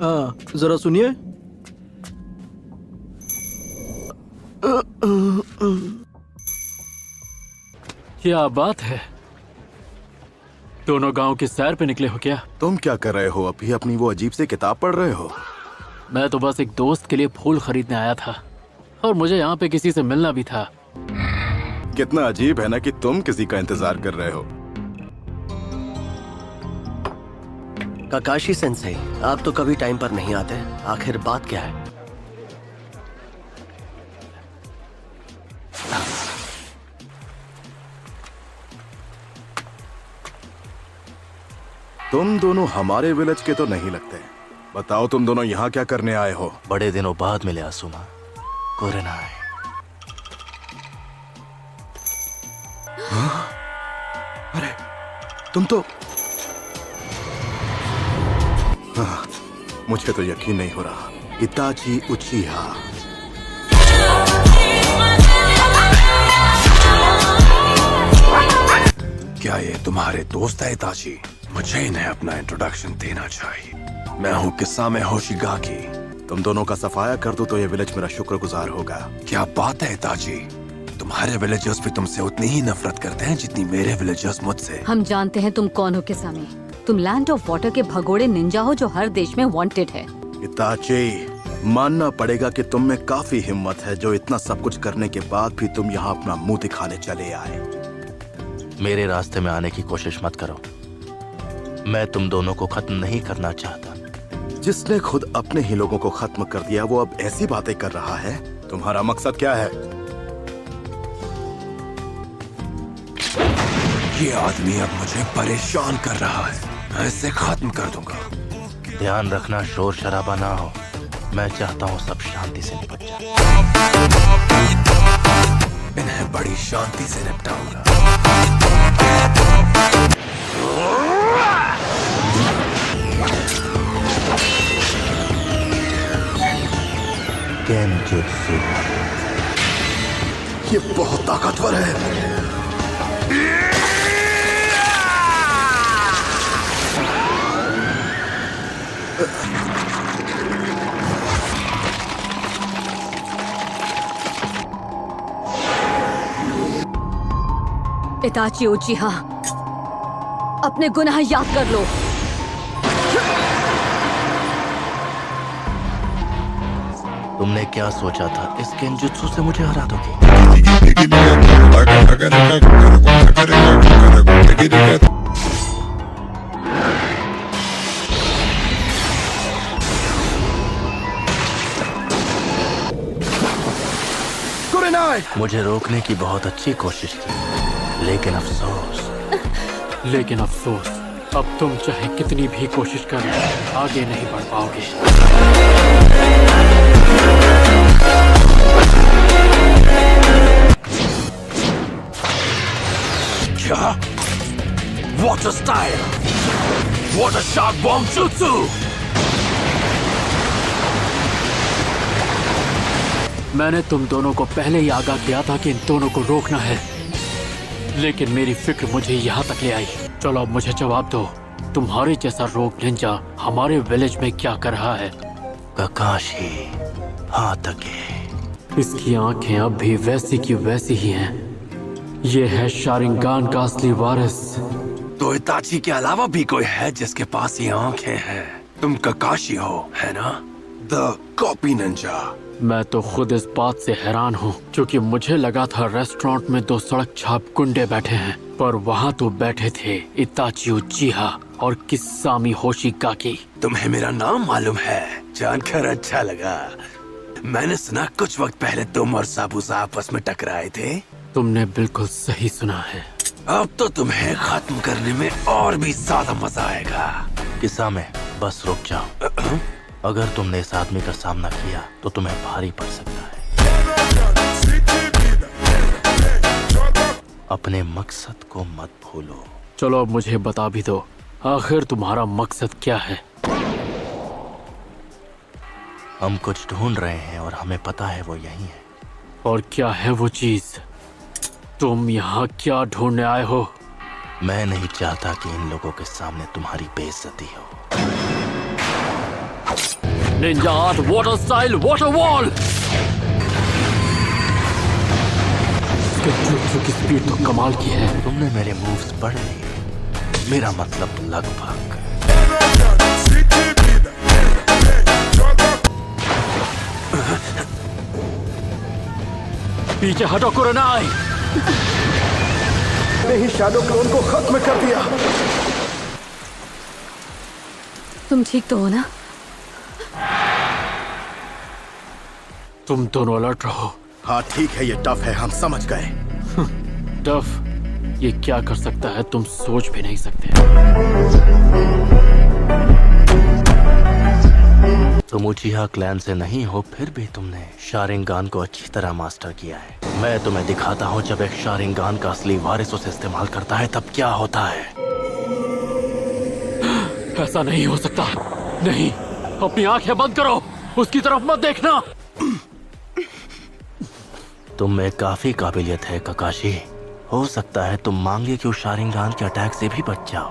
जरा सुनिए। क्या बात है, दोनों गांव की सैर पे निकले हो क्या? तुम क्या कर रहे हो? अभी अपनी वो अजीब सी किताब पढ़ रहे हो? मैं तो बस एक दोस्त के लिए फूल खरीदने आया था और मुझे यहाँ पे किसी से मिलना भी था। कितना अजीब है ना कि तुम किसी का इंतजार कर रहे हो। काकाशी सेंसेई, आप तो कभी टाइम पर नहीं आते, आखिर बात क्या है? तुम दोनों हमारे विलेज के तो नहीं लगते। बताओ तुम दोनों यहाँ क्या करने आए हो? बड़े दिनों बाद मिले आसुमा। कुरेनाई। अरे तुम तो मुझे तो यकीन नहीं हो रहा। इताची उचिहा। क्या ये तुम्हारे दोस्त है इताची? मुझे इन्हें अपना इंट्रोडक्शन देना चाहिए। मैं हूँ किसामे होशिगाकी। तुम दोनों का सफाया कर दूं तो ये विलेज मेरा शुक्रगुजार होगा। क्या बात है इताची, तुम्हारे विलेजर्स भी तुमसे उतनी ही नफरत करते हैं जितनी मेरे विलेजर्स मुझसे। हम जानते हैं तुम कौन हो किसामे। तुम लैंड ऑफ वाटर के भगोड़े निंजा हो जो हर देश में वांटेड है। इताची, मानना पड़ेगा कि तुम में काफी हिम्मत है जो इतना सब कुछ करने के बाद भी तुम यहाँ अपना मुंह दिखाने चले आए। मेरे रास्ते में आने की कोशिश मत करो। मैं तुम दोनों को खत्म नहीं करना चाहता। जिसने खुद अपने ही लोगों को खत्म कर दिया वो अब ऐसी बातें कर रहा है। तुम्हारा मकसद क्या है? ये आदमी अब मुझे परेशान कर रहा है, मैं इसे खत्म कर दूंगा। ध्यान रखना शोर शराबा ना हो। मैं चाहता हूँ सब शांति से निपट जाए। इन्हें बड़ी शांति से निपटाऊंगा। केनजुत्सु। ये बहुत ताकतवर है। इताची उचिहा, अपने गुनाह याद कर लो। तुमने क्या सोचा था इस केनजुत्सु से मुझे हरा दोगे? मुझे रोकने की बहुत अच्छी कोशिश की, लेकिन अफसोस अब तुम चाहे कितनी भी कोशिश कर लो आगे नहीं बढ़ पाओगे। क्या? What a style! What a sharp bomb jutsu! मैंने तुम दोनों को पहले ही आगाह किया था कि इन दोनों को रोकना है, लेकिन मेरी फिक्र मुझे यहाँ तक ले आई। चलो अब मुझे जवाब दो, तुम्हारे जैसा रोग निंजा हमारे विलेज में क्या कर रहा है? काकाशी हातके। इसकी आंखें अब भी वैसी की वैसी ही हैं। ये है शारिंगान का असली वारिस। तो इताची के अलावा भी कोई है जिसके पास ये आंखें हैं? तुम काकाशी हो, है ना? The copy Ninja. मैं तो खुद इस बात से हैरान हूँ, क्योंकि मुझे लगा था रेस्टोरेंट में दो सड़क छाप गुंडे बैठे हैं, पर वहाँ तो बैठे थे इताची उचिहा और किसामी होशिगाकी। तुम्हें मेरा नाम मालूम है? जानकर अच्छा लगा। मैंने सुना कुछ वक्त पहले तुम और साबुसा आपस में टकराए थे। तुमने बिल्कुल सही सुना है। अब तो तुम्हें खत्म करने में और भी ज्यादा मजा आएगा। किसामे, बस रुक जाओ। अगर तुमने इस आदमी का सामना किया तो तुम्हें भारी पड़ सकता है। अपने मकसद को मत भूलो। चलो अब मुझे बता भी दो, आखिर तुम्हारा मकसद क्या है? हम कुछ ढूंढ रहे हैं और हमें पता है वो यही है। और क्या है वो चीज? तुम यहाँ क्या ढूंढने आए हो? मैं नहीं चाहता कि इन लोगों के सामने तुम्हारी बेइज्जती हो। Ninja art water style water wall. इसके jutsu की स्पीड तो कमाल की है। तुमने मेरे मूव्स पढ़ लिए, मेरा मतलब लगभग। पीछे हटो कुरनाई। ने ही शैडो क्लोन को खत्म कर दिया। तुम ठीक तो हो ना? तुम दोनों अलर्ट रहो। हाँ ठीक है, ये टफ है, हम समझ गए। डफ ये क्या कर सकता है तुम सोच भी नहीं सकते। तुम उचिहा क्लैन से नहीं हो, फिर भी तुमने शारिंगान को अच्छी तरह मास्टर किया है। मैं तुम्हें दिखाता हूँ, जब एक शारिंगान का असली वारिस उसे इस्तेमाल करता है तब क्या होता है। ऐसा नहीं हो सकता। नहीं, अपनी आंखें बंद करो, उसकी तरफ मत देखना। तुम में काफी काबिलियत है ककाशी। हो सकता है तुम मांगे कि उस शारिंगान के अटैक से भी बच जाओ,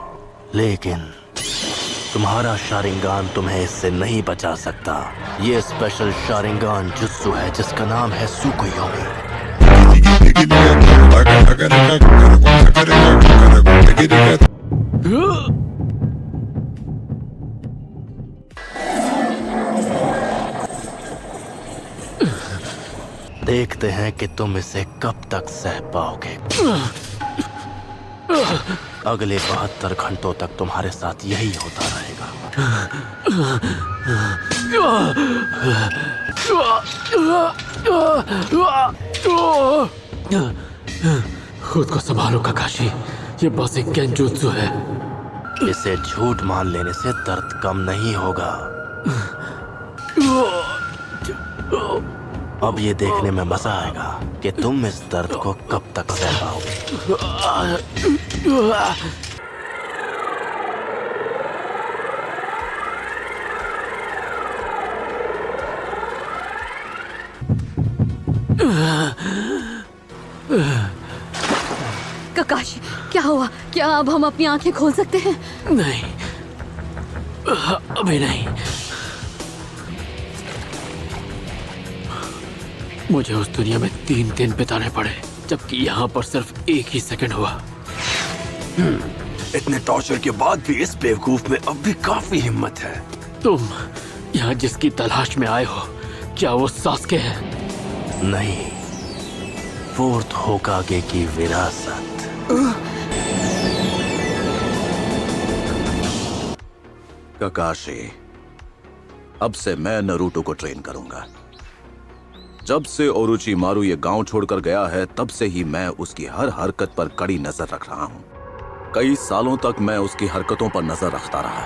लेकिन तुम्हारा शारिंगान तुम्हें इससे नहीं बचा सकता। ये स्पेशल शारिंगान जुत्सु है जिसका नाम है सुकुयोमी। देखते हैं कि तुम इसे कब तक सह पाओगे। अगले 72 घंटों तक तुम्हारे साथ यही होता रहेगा। खुद को संभालो ककाशी, ये बस एक गेंजुत्सु है। इसे झूठ मान लेने से दर्द कम नहीं होगा। अब ये देखने में मजा आएगा कि तुम इस दर्द को कब तक सह पाओगे। ककाशी क्या हुआ? क्या अब हम अपनी आंखें खोल सकते हैं? नहीं, अभी नहीं। मुझे उस दुनिया में 3 दिन बिताने पड़े, जबकि यहाँ पर सिर्फ 1 ही सेकंड हुआ। इतने टॉर्चर के बाद भी इस बेवकूफ में अब भी काफी हिम्मत है। तुम यहाँ जिसकी तलाश में आए हो, क्या वो सास्के है? नहीं, फोर्थ होकागे की विरासत। ककाशी, अब से मैं नरूटो को ट्रेन करूंगा। जब से ओरोचिमारू ये गांव छोड़कर गया है, तब से ही मैं उसकी हर हरकत पर कड़ी नजर रख रहा हूं। कई सालों तक मैं उसकी हरकतों पर नजर रखता रहा,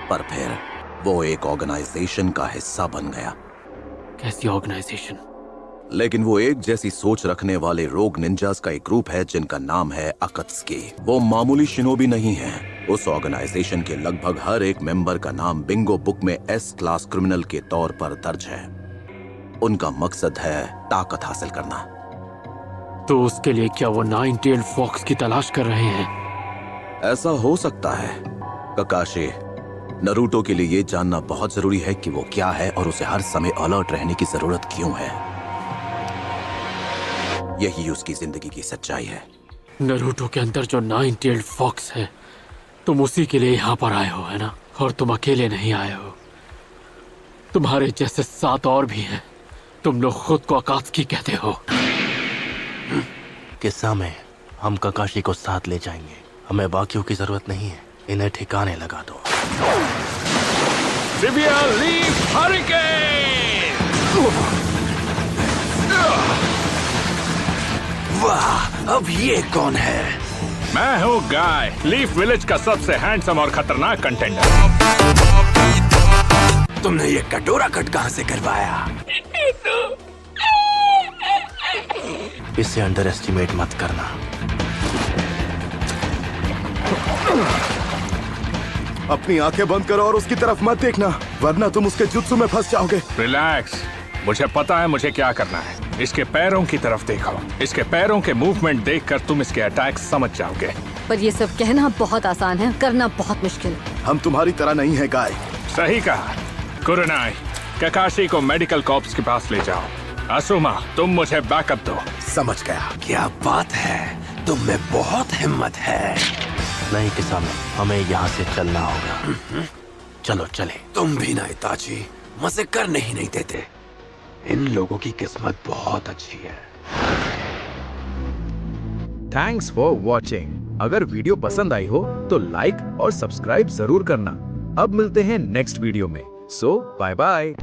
पर फिर वो एक ऑर्गेनाइजेशन का हिस्सा बन गया। कैसी ऑर्गेनाइजेशन? लेकिन वो एक जैसी सोच रखने वाले रोग निंजास का एक ग्रुप है जिनका नाम है अकत्सुकी। वो मामूली शिनोबी नहीं है। उस ऑर्गेनाइजेशन के लगभग हर एक मेंबर का नाम बिंगो बुक में S क्लास क्रिमिनल के तौर पर दर्ज है। उनका मकसद है ताकत हासिल करना। तो उसके लिए क्या वो 9-tailed फॉक्स की तलाश कर रहे हैं? ऐसा हो सकता है ककाशी। नरूटो के लिए ये जानना बहुत जरूरी है कि वो क्या है और उसे हर समय अलर्ट रहने की जरूरत क्यों है। यही उसकी जिंदगी की सच्चाई है। नरूटो के अंदर जो 9-tailed फॉक्स है, तुम उसी के लिए यहाँ पर आए हो, है ना? और तुम अकेले नहीं आए हो, तुम्हारे जैसे 7 और भी हैं। तुम लोग खुद को अकात्सुकी कहते हो। किस्सा में हम ककाशी को साथ ले जाएंगे। हमें बाकियों की जरूरत नहीं है। इन्हें ठिकाने लगा दो। Severe leaf hurricane! वाह, अब ये कौन है? मैं हूँ गाय, लीफ विलेज का सबसे हैंडसम और खतरनाक कंटेंडर। तुमने ये कटोरा कट कहाँ से करवाया? इसे अंडर एस्टिमेट मत करना। अपनी आंखें बंद करो और उसकी तरफ मत देखना, वरना तुम उसके जुत्सु में फंस जाओगे। रिलैक्स, मुझे पता है मुझे क्या करना है। इसके पैरों की तरफ देखो। इसके पैरों के मूवमेंट देखकर तुम इसके अटैक समझ जाओगे। पर ये सब कहना बहुत आसान है, करना बहुत मुश्किल। हम तुम्हारी तरह नहीं है गाय। सही कहा कुरनाई, ककाशी को मेडिकल कॉप्स के पास ले जाओ। असुमा, तुम मुझे बैकअप दो। समझ गया। क्या बात है, तुम में बहुत हिम्मत है। नहीं किसामे, हमें यहाँ से चलना होगा। चलो चले। तुम भी ना इताची, मजे करने ही नहीं देते। इन लोगों की किस्मत बहुत अच्छी है। Thanks for watching. अगर वीडियो पसंद आई हो तो लाइक और सब्सक्राइब जरूर करना। अब मिलते हैं नेक्स्ट वीडियो में। सो बाय बाय।